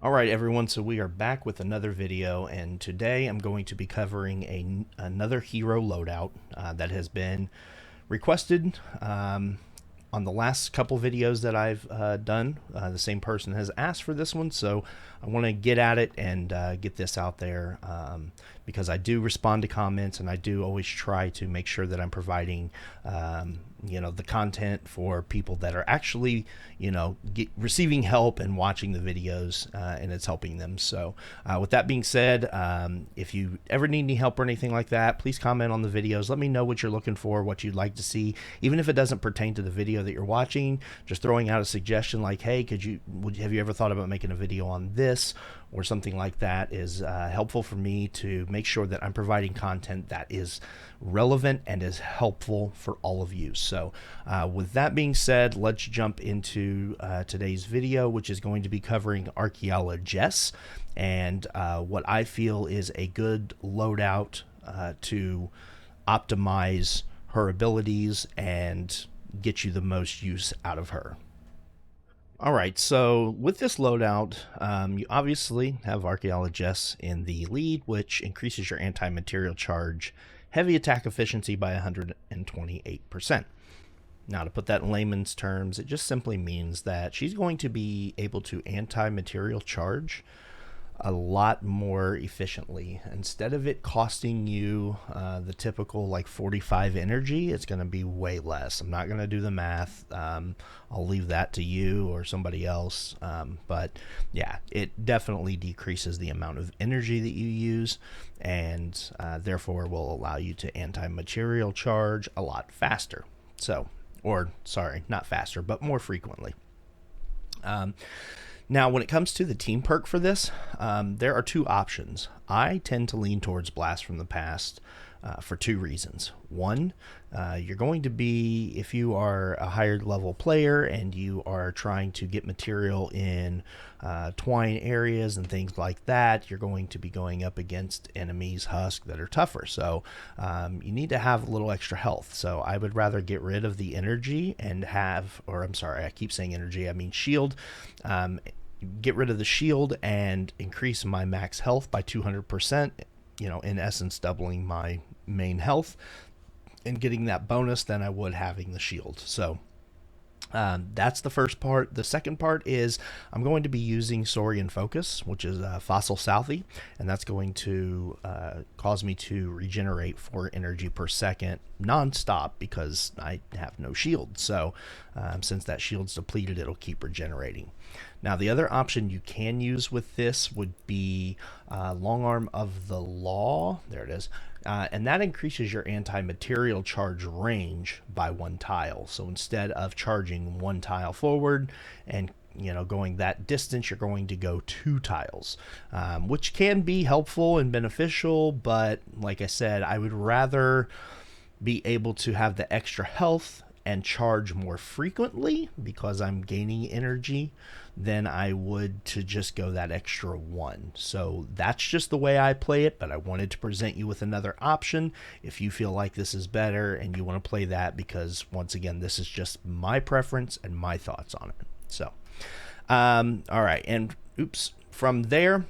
All right, everyone, so we are back with another video, and today I'm going to be covering another hero loadout that has been requested on the last couple videos that I've done. The same person has asked for this one, so I want to get at it and get this out there because I do respond to comments, and I do always try to make sure that I'm providing the content for people that are actually receiving help and watching the videos, and it's helping them. So with that being said, if you ever need any help or anything like that, please comment on the videos. Let me know what you're looking for, what you'd like to see, even if it doesn't pertain to the video that you're watching. Just throwing out a suggestion like, hey, have you ever thought about making a video on this or something like that is helpful for me to make sure that I'm providing content that is relevant and is helpful for all of you. So with that being said, let's jump into today's video, which is going to be covering Archaeolo-Jess and what I feel is a good loadout to optimize her abilities and get you the most use out of her. Alright, so with this loadout, you obviously have Archaeolo-Jess in the lead, which increases your anti-material charge heavy attack efficiency by 128%. Now, to put that in layman's terms, it just simply means that she's going to be able to anti-material charge a lot more efficiently. Instead of it costing you the typical like 45 energy, it's going to be way less. I'm not going to do the math. I'll leave that to you or somebody else. But yeah, it definitely decreases the amount of energy that you use, and therefore will allow you to anti-material charge a lot faster. So, or sorry, not faster, but more frequently. Now, when it comes to the team perk for this, there are two options. I tend to lean towards Blast from the Past for two reasons. One, you're going to be, if you are a higher level player and you are trying to get material in twine areas and things like that, you're going to be going up against enemies husk that are tougher. So you need to have a little extra health. So I would rather get rid of the energy and have, or I'm sorry, I keep saying energy, I mean shield. Get rid of the shield and increase my max health by 200%, in essence doubling my main health and getting that bonus than I would having the shield. So that's the first part. The second part is I'm going to be using Saurian Focus, which is Fossil Southie, and that's going to cause me to regenerate 4 energy per second non-stop because I have no shield. So since that shield's depleted, it'll keep regenerating. Now, the other option you can use with this would be Long Arm of the Law. There it is. And that increases your anti-material charge range by 1 tile. So instead of charging 1 tile forward and going that distance, you're going to go 2 tiles, which can be helpful and beneficial. But like I said, I would rather be able to have the extra health and charge more frequently because I'm gaining energy than I would to just go that extra 1. So that's just the way I play it, but I wanted to present you with another option if you feel like this is better and you want to play that, because once again, this is just my preference and my thoughts on it. So all right, and from there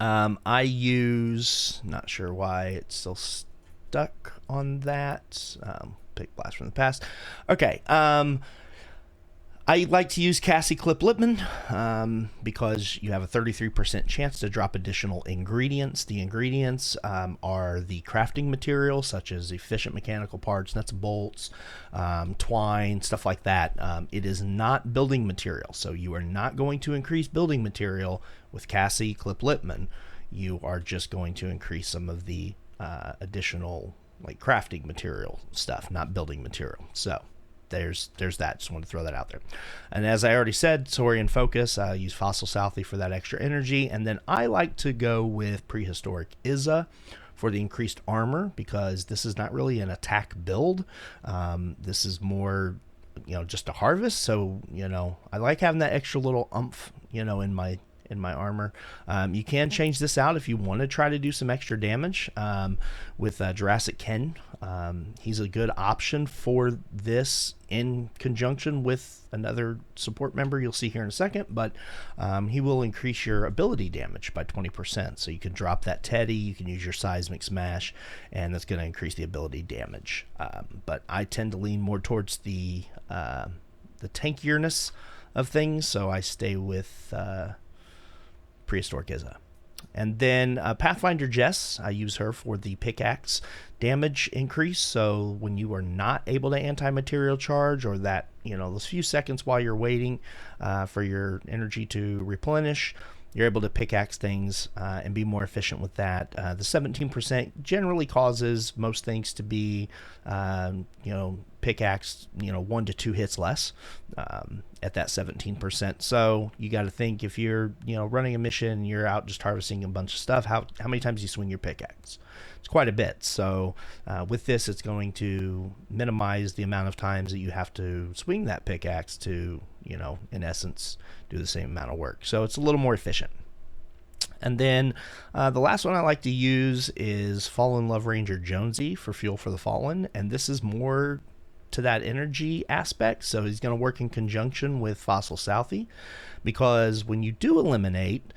I use, not sure why it's still stuck on that, pick Blast from the Past. Okay, I like to use Cassie Clip Lipman because you have a 33% chance to drop additional ingredients. The ingredients are the crafting materials, such as efficient mechanical parts, nuts and bolts, twine, stuff like that. It is not building material, so you are not going to increase building material with Cassie Clip Lipman. You are just going to increase some of the additional like crafting material stuff, not building material. So there's that. Just want to throw that out there. And as I already said, Saurian Focus, I use Fossil Southie for that extra energy. And then I like to go with Prehistoric Izza for the increased armor, because this is not really an attack build. This is more, just a harvest. So, I like having that extra little oomph, in in my armor. You can change this out if you want to try to do some extra damage with Jurassic Ken. He's a good option for this in conjunction with another support member you'll see here in a second, but he will increase your ability damage by 20%. So you can drop that Teddy, you can use your Seismic Smash, and that's going to increase the ability damage. But I tend to lean more towards the tankierness of things, so I stay with Prehistoric Izza. And then Pathfinder Jess, I use her for the pickaxe damage increase. So when you are not able to anti-material charge, or that, those few seconds while you're waiting for your energy to replenish, you're able to pickaxe things and be more efficient with that. The 17% generally causes most things to be, pickaxe, 1 to 2 hits less at that 17%. So you got to think, if you're, running a mission, you're out just harvesting a bunch of stuff, how many times do you swing your pickaxe? It's quite a bit. So with this, it's going to minimize the amount of times that you have to swing that pickaxe to, in essence, do the same amount of work. So it's a little more efficient. And then the last one I like to use is Fallen Love Ranger Jonesy for Fuel for the Fallen. And this is more to that energy aspect. So he's going to work in conjunction with Fossil Southie, because when you do eliminate,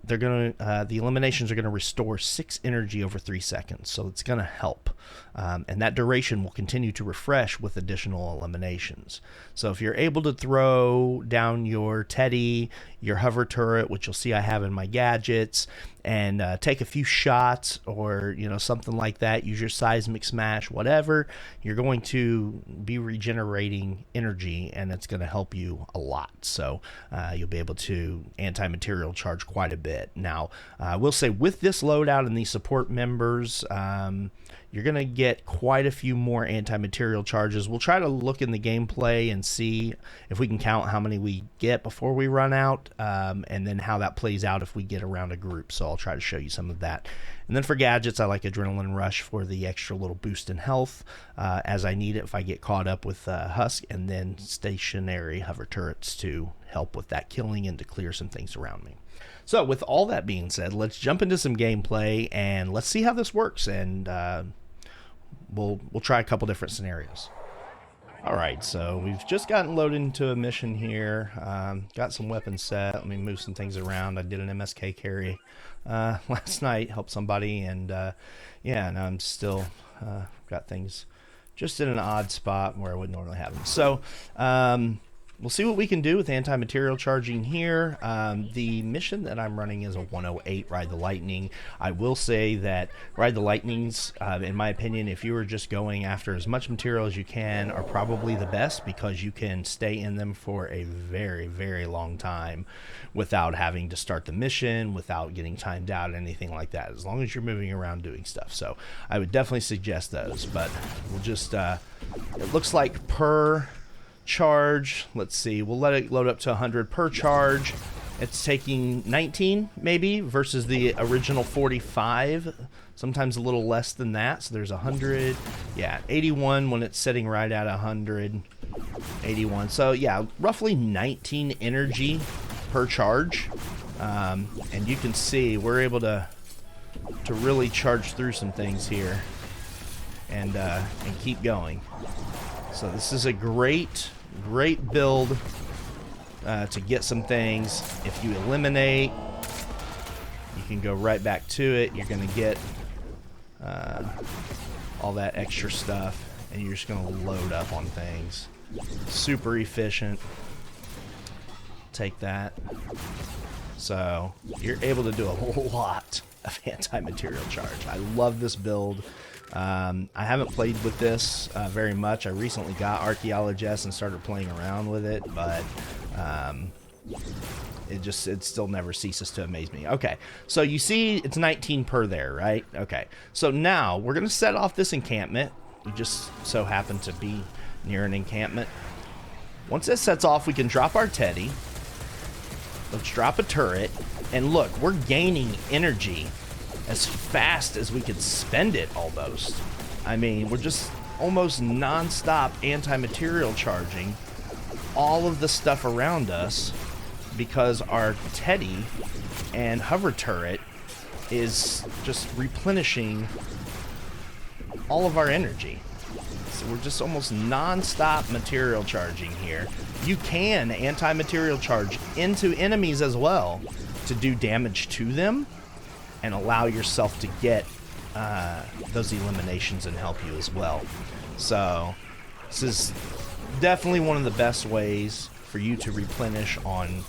they're going to the eliminations are going to restore 6 energy over 3 seconds, so it's going to help, and that duration will continue to refresh with additional eliminations. So if you're able to throw down your Teddy, your hover turret, which you'll see I have in my gadgets, and take a few shots, or something like that, use your Seismic Smash, whatever, you're going to be regenerating energy, and it's going to help you a lot. So you'll be able to anti-material charge quite a bit. Now, I will say, with this loadout and these support members, you're going to get quite a few more anti-material charges. We'll try to look in the gameplay and see if we can count how many we get before we run out, and then how that plays out if we get around a group. So I'll try to show you some of that. And then for gadgets, I like Adrenaline Rush for the extra little boost in health as I need it if I get caught up with Husk, and then stationary hover turrets to help with that killing and to clear some things around me. So with all that being said, let's jump into some gameplay and let's see how this works, and we'll try a couple different scenarios. Alright, so we've just gotten loaded into a mission here. Got some weapons set. Let me move some things around. I did an MSK carry last night, helped somebody, and yeah, and I'm still got things just in an odd spot where I wouldn't normally have them. So we'll see what we can do with anti-material charging here. The mission that I'm running is a 108 Ride the Lightning. I will say that Ride the Lightnings, in my opinion, if you were just going after as much material as you can, are probably the best, because you can stay in them for a very, very long time without having to start the mission, without getting timed out, anything like that, as long as you're moving around doing stuff. So I would definitely suggest those, but we'll just, it looks like per charge, let's see, we'll let it load up to 100 per charge. It's taking 19 maybe versus the original 45, sometimes a little less than that. So there's 100, yeah, 81 when it's sitting right at 100, 81. So yeah, roughly 19 energy per charge, and you can see we're able to really charge through some things here and keep going. So this is a great build to get some things. If you eliminate, you can go right back to it. You're going to get all that extra stuff, and you're just going to load up on things. Super efficient. Take that. So you're able to do a lot of anti-material charge. I love this build. I haven't played with this very much. I recently got Archaeolo-Jess and started playing around with it, but it still never ceases to amaze me. Okay, so you see it's 19 per there, right? Okay, so now we're gonna set off this encampment. We just so happen to be near an encampment. Once it sets off, we can drop our Teddy. Let's drop a turret, and look, we're gaining energy as fast as we could spend it, almost. I mean, we're just almost non-stop anti-material charging all of the stuff around us because our Teddy and hover turret is just replenishing all of our energy. So we're just almost non-stop material charging here. You can anti-material charge into enemies as well to do damage to them and allow yourself to get those eliminations and help you as well. So this is definitely one of the best ways for you to replenish on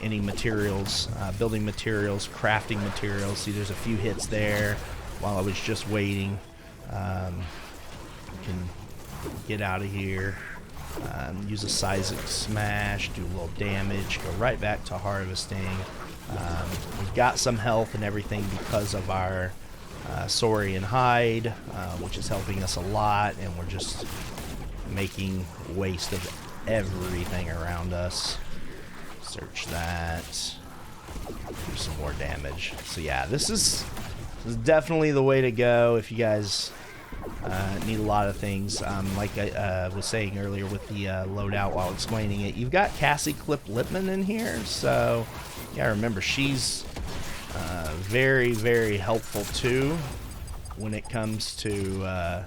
any materials, building materials, crafting materials. See, there's a few hits there while I was just waiting. You can get out of here, use a seismic smash, do a little damage, go right back to harvesting. We've got some health and everything because of our Saurian hide, which is helping us a lot, and we're just making waste of everything around us. Search that. Do some more damage. So yeah, this is definitely the way to go if you guys need a lot of things. Like I was saying earlier with the loadout while explaining it, you've got Cassie Clip Lipman in here, so yeah, remember she's very, very helpful too when it comes to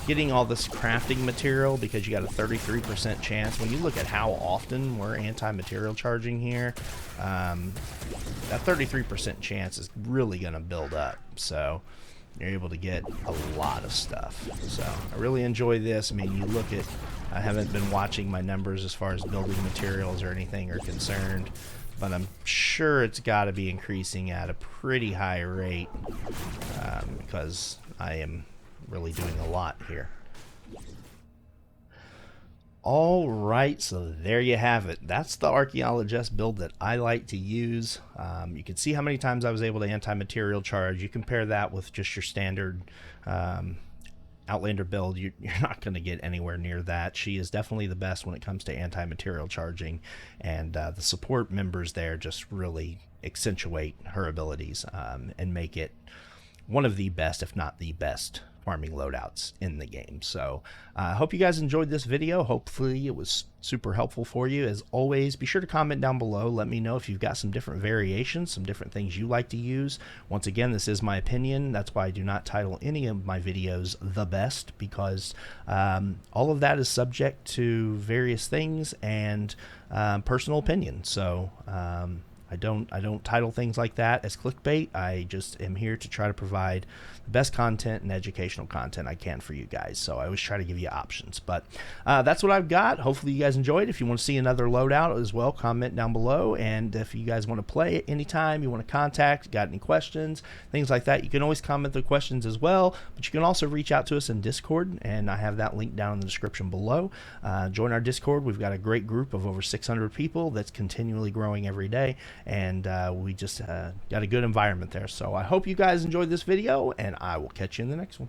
getting all this crafting material, because you got a 33% chance. When you look at how often we're anti-material charging here, that 33% chance is really going to build up. So you're able to get a lot of stuff. So I really enjoy this. I mean, you look at, I haven't been watching my numbers as far as building materials or anything are concerned, but I'm sure it's got to be increasing at a pretty high rate because I am really doing a lot here. All right, so there you have it. That's the Archaeolo-Jess build that I like to use. You can see how many times I was able to anti-material charge. You compare that with just your standard Outlander build, you're not going to get anywhere near that. She is definitely the best when it comes to anti-material charging, and the support members there just really accentuate her abilities and make it one of the best, if not the best, farming loadouts in the game. So I hope you guys enjoyed this video. Hopefully it was super helpful for you. As always, be sure to comment down below. Let me know if you've got some different variations, some different things you like to use. Once again, this is my opinion. That's why I do not title any of my videos the best, because all of that is subject to various things and personal opinion. So I don't title things like that as clickbait. I just am here to try to provide the best content and educational content I can for you guys. So I always try to give you options. But that's what I've got. Hopefully you guys enjoyed. If you want to see another loadout as well, comment down below. And if you guys want to play it anytime, you want to contact, got any questions, things like that, you can always comment the questions as well. But you can also reach out to us in Discord, and I have that link down in the description below. Join our Discord. We've got a great group of over 600 people that's continually growing every day. And we just got a good environment there. So I hope you guys enjoyed this video, and I will catch you in the next one.